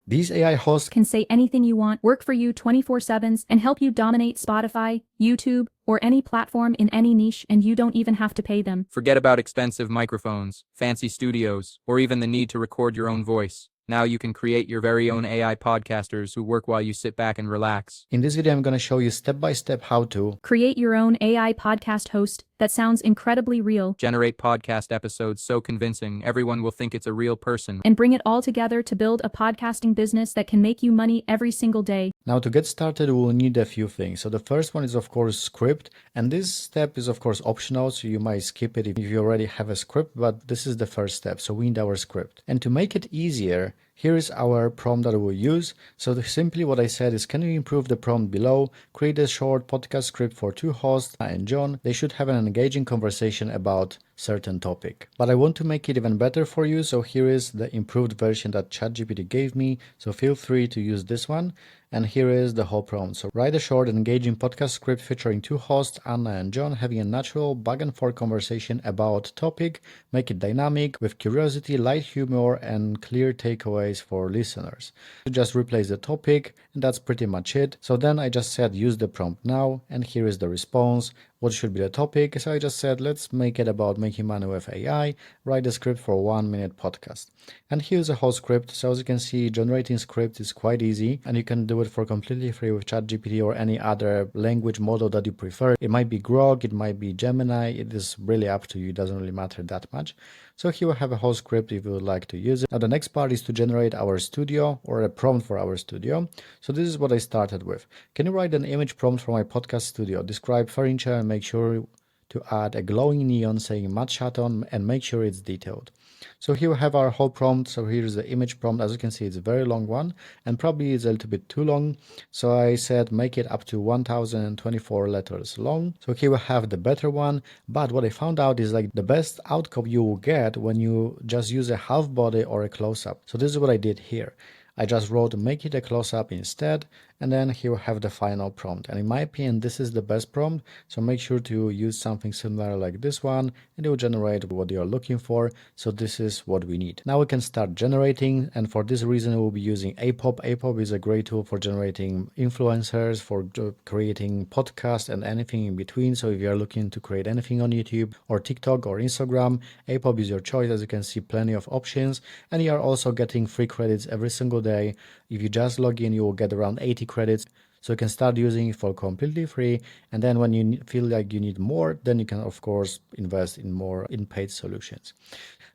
These AI hosts can say anything you want, work for you 24/7, and help you dominate Spotify, YouTube, or any platform in any niche, and you don't even have to pay them. Forget about expensive microphones, fancy studios, or even the need to record your own voice. Now you can create your very own AI podcasters who work while you sit back and relax. In this video, I'm going to show you step by step how to create your own AI podcast host that sounds incredibly real, Generate podcast episodes so convincing everyone will think it's a real person, and bring it all together to build a podcasting business that can make you money every single day. Now to get started, we'll need a few things. So the first one is of course script, and this step is of course optional, so you might skip it if you already have a script, but this is the first step, so we need our script. And to make it easier, here is our prompt that we'll use. So simply what I said is, can you improve the prompt below? Create a short podcast script for two hosts, Anna and John. They should have an engaging conversation about certain topic. But I want to make it even better for you, so here is the improved version that ChatGPT gave me, so feel free to use this one. And here is the whole prompt. So write a short and engaging podcast script featuring two hosts, Anna and John, having a natural back and forth conversation about topic. Make it dynamic with curiosity, light humor, and clear takeaways for listeners. You just replace the topic, and that's pretty much it. So then I just said use the prompt now, and here is the response. What should be the topic? So I just said, let's make it about making money with AI. Write a script for a 1-minute podcast. And here's the whole script. So as you can see, generating script is quite easy, and you can do it for completely free with ChatGPT or any other language model that you prefer. It might be Grok, it might be Gemini. It is really up to you. It doesn't really matter that much. So here we have a whole script if you would like to use it. Now the next part is to generate our studio or a prompt for our studio. So this is what I started with. Can you write an image prompt for my podcast studio? Describe furniture and make sure to add a glowing neon saying Matt Szaton and make sure it's detailed. So here we have our whole prompt. So here's the image prompt. As you can see, it's a very long one and probably is a little bit too long. So I said make it up to 1024 letters long. So here we have the better one. But what I found out is like the best outcome you will get when you just use a half body or a close-up. So this is what I did here. I just wrote make it a close-up instead, and then here we have the final prompt. And in my opinion, this is the best prompt, so make sure to use something similar like this one, and it will generate what you're looking for. So this is what we need. Now we can start generating, and for this reason we'll be using APOP. APOP is a great tool for generating influencers, for creating podcasts and anything in between. So if you're looking to create anything on YouTube or TikTok or Instagram, APOP is your choice. As you can see, plenty of options, and you are also getting free credits every single day. If you just log in, you will get around 80 credits. So you can start using it for completely free. And then when you feel like you need more, then you can of course invest in more in paid solutions.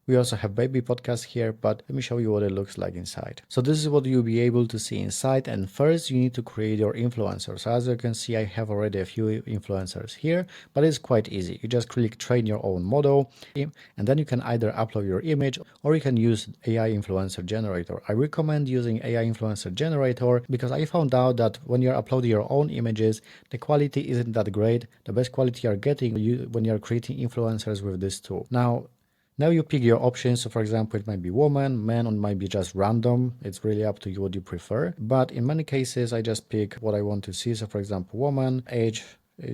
We also have baby podcast here, but let me show you what it looks like inside. So this is what you'll be able to see inside. And first you need to create your influencer. So as you can see, I have already a few influencers here, but it's quite easy. You just click train your own model, and then you can either upload your image or you can use AI influencer generator. I recommend using AI influencer generator because I found out that when you're uploading your own images, the quality isn't that great. The best quality you're getting when you're creating influencers with this tool. Now you pick your options. So for example, it might be woman, man, or it might be just random. It's really up to you what you prefer. But in many cases, I just pick what I want to see. So for example, woman, age,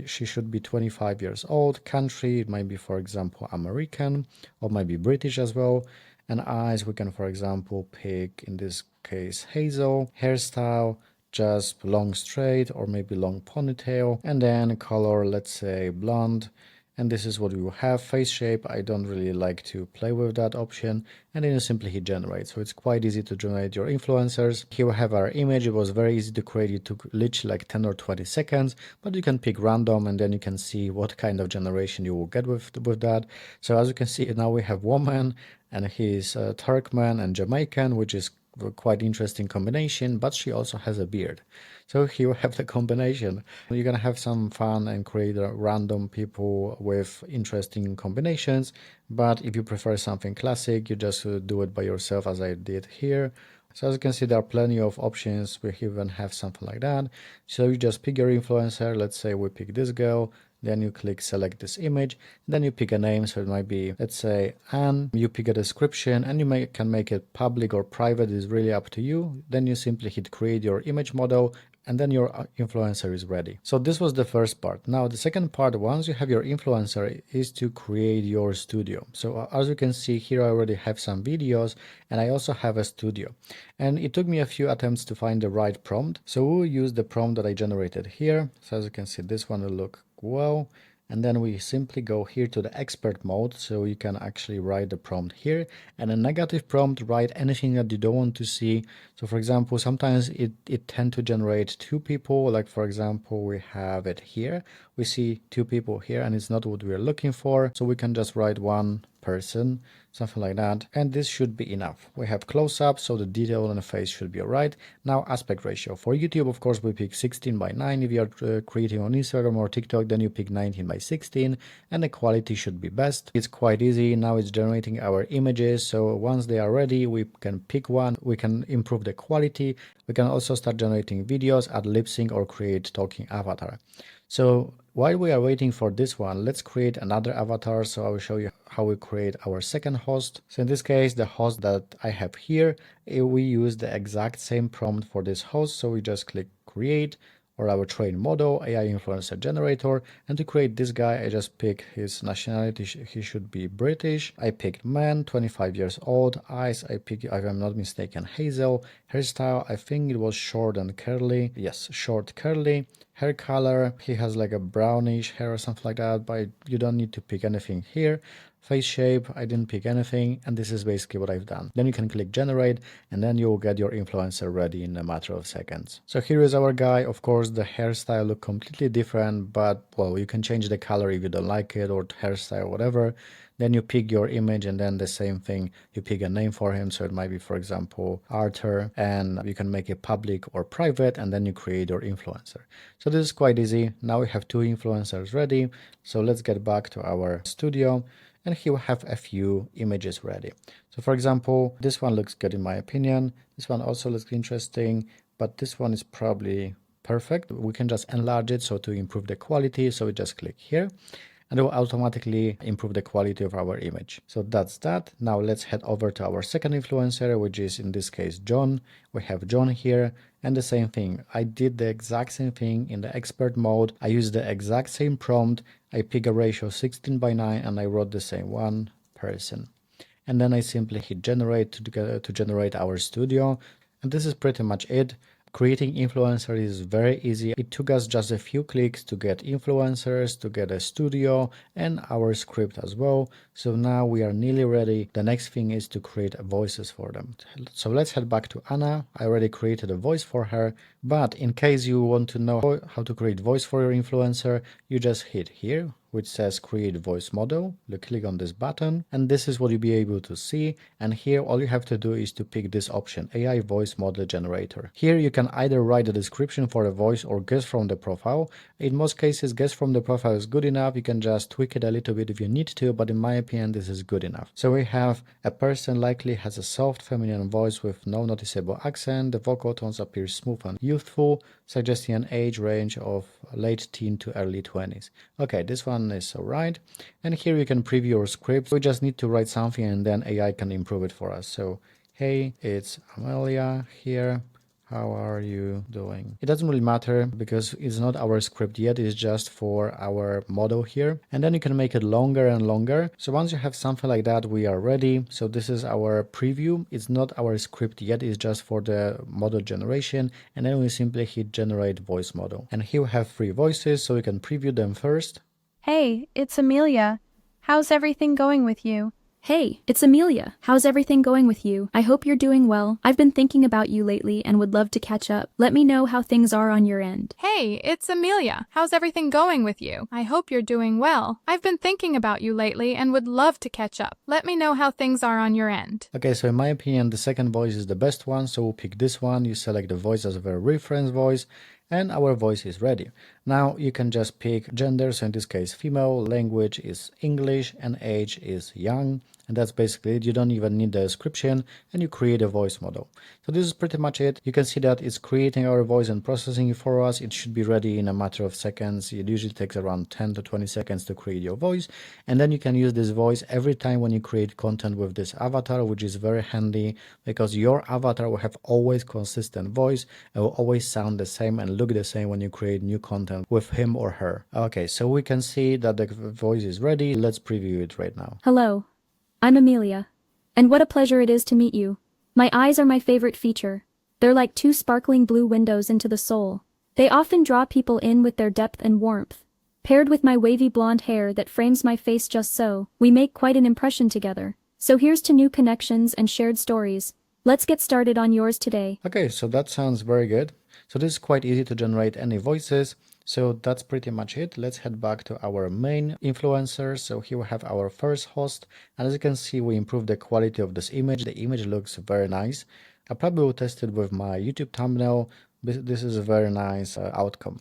she should be 25 years old. Country, it might be, for example, American, or might be British as well. And eyes, we can, for example, pick, in this case, hazel. Hairstyle, just long straight or maybe long ponytail. And then color, let's say blonde. And this is what we will have. Face shape, I don't really like to play with that option. And then you simply hit generate. So it's quite easy to generate your influencers. Here we have our image. It was very easy to create. It took literally like 10 or 20 seconds, but you can pick random and then you can see what kind of generation you will get with that. So as you can see, now we have woman, and he's Turkmen and Jamaican, which is a quite interesting combination, but she also has a beard. So here we have the combination. You're gonna have some fun and create random people with interesting combinations, but if you prefer something classic, you just do it by yourself as I did here. So as you can see, there are plenty of options. We even have something like that. So you just pick your influencer. Let's say we pick this girl. Then you click select this image. Then you pick a name. So it might be, let's say, Anne. You pick a description and you can make it public or private. It's really up to you. Then you simply hit create your image model. and then your influencer is ready. So this was the first part. Now the second part, once you have your influencer, is to create your studio. So as you can see here, I already have some videos and I also have a studio. And it took me a few attempts to find the right prompt. So we'll use the prompt that I generated here. So as you can see, this one will look well. And then we simply go here to the expert mode, so you can actually write the prompt here. And a negative prompt, write anything that you don't want to see. So for example, sometimes it tend to generate two people. Like for example, we have it here. We see two people here and it's not what we're looking for. So we can just write one person, something like that, and this should be enough. We have close-up, so the detail on the face should be alright. Now aspect ratio. For YouTube, of course, we pick 16:9. If you're creating on Instagram or TikTok, then you pick 19:16, and the quality should be best. It's quite easy. Now it's generating our images, so once they are ready, we can pick one, we can improve the quality. We can also start generating videos, add lip sync, or create talking avatar. So while we are waiting for this one, let's create another avatar. So I will show you how we create our second host. So in this case, the host that I have here, we use the exact same prompt for this host. So we just click create, or our train model, AI influencer generator. And to create this guy, I just pick his nationality. He should be British. I picked man, 25 years old. Eyes, I picked, if I'm not mistaken, hazel. Hairstyle, I think it was short and curly. Yes, short curly. Hair color, he has like a brownish hair or something like that, but you don't need to pick anything here. Face shape, I didn't pick anything, and this is basically what I've done. Then you can click generate, and then you'll get your influencer ready in a matter of seconds. So here is our guy. Of course, the hairstyle look completely different, but well, you can change the color if you don't like it, or hairstyle, or whatever. Then you pick your image, and then the same thing, you pick a name for him. So it might be, for example, Arthur, and you can make it public or private, and then you create your influencer. So this is quite easy. Now we have two influencers ready. So let's get back to our studio, and here we have a few images ready. So for example, this one looks good in my opinion. This one also looks interesting, but this one is probably perfect. We can just enlarge it, so to improve the quality. So we just click here, and it will automatically improve the quality of our image. So that's that. Now let's head over to our second influencer, which is in this case John. We have John here, and the same thing. I did the exact same thing in the expert mode. I used the exact same prompt. I pick a ratio 16:9 and I wrote the same one person. And then I simply hit generate to generate our studio. And this is pretty much it. Creating influencers is very easy. It took us just a few clicks to get influencers, to get a studio, and our script as well. So now we are nearly ready. The next thing is to create voices for them. So let's head back to Anna. I already created a voice for her, but in case you want to know how to create voice for your influencer, you just hit here, which says create voice model. You click on this button, and this is what you'll be able to see. And here all you have to do is to pick this option, AI voice model generator. Here you can either write a description for a voice or guess from the profile. In most cases, guess from the profile is good enough. You can just tweak it a little bit if you need to, but in my opinion, this is good enough. So we have a person likely has a soft feminine voice with no noticeable accent. The vocal tones appear smooth and youthful, suggesting an age range of late teen to early 20s. Okay, this one is alright. And here you can preview your script. We just need to write something and then AI can improve it for us. So, hey, it's Amelia here. How are you doing? It doesn't really matter because it's not our script yet. It's just for our model here. And then you can make it longer and longer. So once you have something like that, we are ready. So this is our preview. It's not our script yet. It's just for the model generation. And then we simply hit generate voice model. And here we have 3 voices, so we can preview them first. Hey, it's Amelia. How's everything going with you? Hey, it's Amelia. How's everything going with you? I hope you're doing well. I've been thinking about you lately and would love to catch up. Let me know how things are on your end. Hey, it's Amelia. How's everything going with you? I hope you're doing well. I've been thinking about you lately and would love to catch up. Let me know how things are on your end. Okay, so in my opinion, the second voice is the best one, so we'll pick this one. You select the voice as a reference voice, and our voice is ready. Now you can just pick gender, so in this case female, language is English, and age is young. And that's basically it. You don't even need the description, and you create a voice model. So this is pretty much it. You can see that it's creating our voice and processing it for us. It should be ready in a matter of seconds. It usually takes around 10 to 20 seconds to create your voice. And then you can use this voice every time when you create content with this avatar, which is very handy because your avatar will have always consistent voice. It will always sound the same and look the same when you create new content with him or her. Okay, so we can see that the voice is ready. Let's preview it right now. Hello. I'm Amelia. And what a pleasure it is to meet you. My eyes are my favorite feature. They're like two sparkling blue windows into the soul. They often draw people in with their depth and warmth. Paired with my wavy blonde hair that frames my face just so, we make quite an impression together. So here's to new connections and shared stories. Let's get started on yours today. Okay, so that sounds very good. So this is quite easy to generate any voices. So that's pretty much it. Let's head back to our main influencers. So here we have our first host. And as you can see, we improved the quality of this image. The image looks very nice. I probably will test it with my YouTube thumbnail. This is a very nice outcome.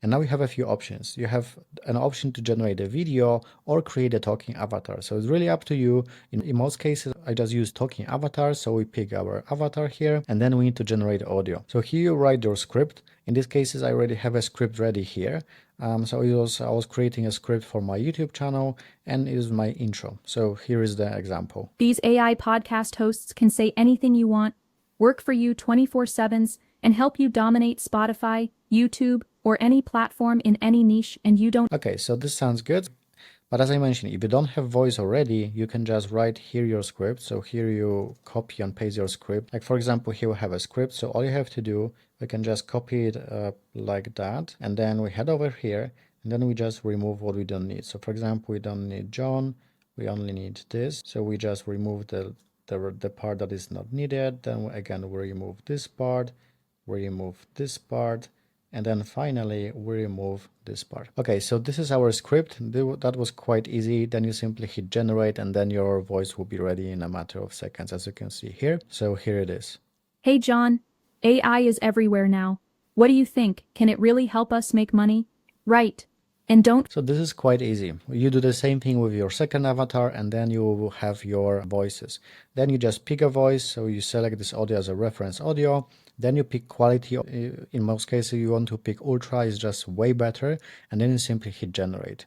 And now we have a few options. You have an option to generate a video or create a talking avatar. So it's really up to you. In most cases, I just use talking avatar. So we pick our avatar here and then we need to generate audio. So here you write your script. In these cases, I already have a script ready here. I was creating a script for my YouTube channel and it is my intro. So here is the example. These AI podcast hosts can say anything you want, work for you 24/7s, and help you dominate Spotify, YouTube, or any platform in any niche, and you don't. Okay, so this sounds good. But as I mentioned, if you don't have voice already, you can just write here your script. So here you copy and paste your script. Like for example, here we have a script. So all you have to do, we can just copy it like that. And then we head over here and then we just remove what we don't need. So for example, we don't need John. We only need this. So we just remove the part that is not needed. Then again, we remove this part, we remove this part. And then finally, we remove this part. Okay, so this is our script. That was quite easy. Then you simply hit generate and then your voice will be ready in a matter of seconds, as you can see here. So here it is. Hey John, AI is everywhere now. What do you think? Can it really help us make money? Right. And don't. So this is quite easy. You do the same thing with your second avatar and then you will have your voices. Then you just pick a voice. So you select this audio as a reference audio. Then you pick quality. In most cases, you want to pick ultra, is just way better. And then you simply hit generate.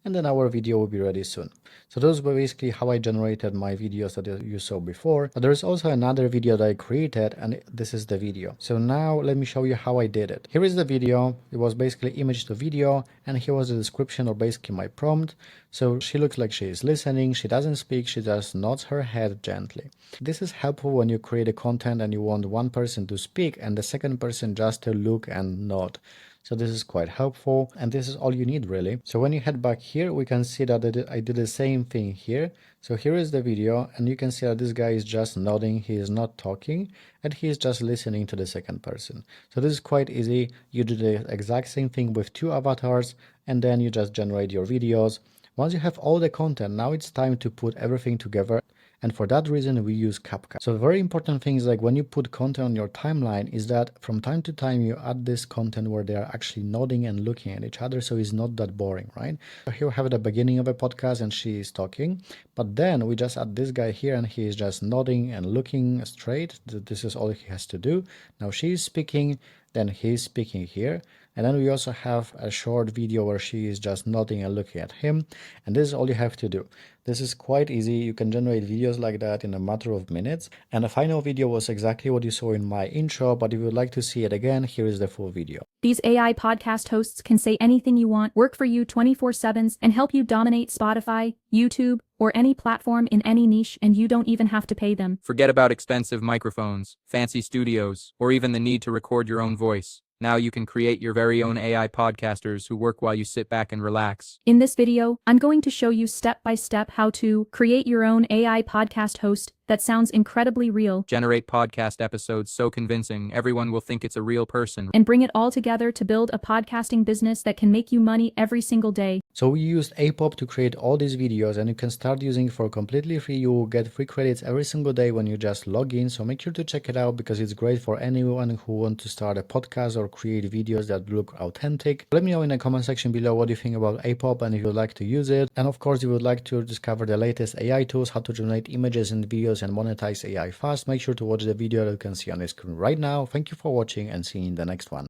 And then our video will be ready soon. So those were basically how I generated my videos that you saw before. But there is also another video that I created and this is the video. So now let me show you how I did it. Here is the video. It was basically image to video and here was the description or basically my prompt. So she looks like she is listening. She doesn't speak. She just nods her head gently. This is helpful when you create a content and you want one person to speak and the second person just to look and nod. So this is quite helpful and this is all you need really. So when you head back here, we can see that I did the same thing here. So here is the video and you can see that this guy is just nodding. He is not talking and he is just listening to the second person. So this is quite easy. You do the exact same thing with two avatars and then you just generate your videos. Once you have all the content, now it's time to put everything together. And for that reason, we use CapCut. So very important things like when you put content on your timeline is that from time to time, you add this content where they are actually nodding and looking at each other. So it's not that boring, right? So here we have the beginning of a podcast and she is talking, but then we just add this guy here and he is just nodding and looking straight. This is all he has to do. Now she is speaking, then he is speaking here. And then we also have a short video where she is just nodding and looking at him. And this is all you have to do. This is quite easy. You can generate videos like that in a matter of minutes. And the final video was exactly what you saw in my intro. But if you would like to see it again, here is the full video. These AI podcast hosts can say anything you want, work for you 24/7s, and help you dominate Spotify, YouTube, or any platform in any niche, and you don't even have to pay them. Forget about expensive microphones, fancy studios, or even the need to record your own voice. Now you can create your very own AI podcasters who work while you sit back and relax. In this video, I'm going to show you step by step how to create your own AI podcast host that sounds incredibly real, Generate podcast episodes so convincing everyone will think it's a real person. and bring it all together to build a podcasting business that can make you money every single day. So we used Apop to create all these videos, and you can start using it for completely free. You will get free credits every single day when you just log in. So make sure to check it out because it's great for anyone who wants to start a podcast or create videos that look authentic. Let me know in the comment section below what you think about Apop and if you'd like to use it. And of course, if you would like to discover the latest AI tools, how to generate images and videos and monetize AI fast, make sure to watch the video that you can see on the screen right now. Thank you for watching and see you in the next one.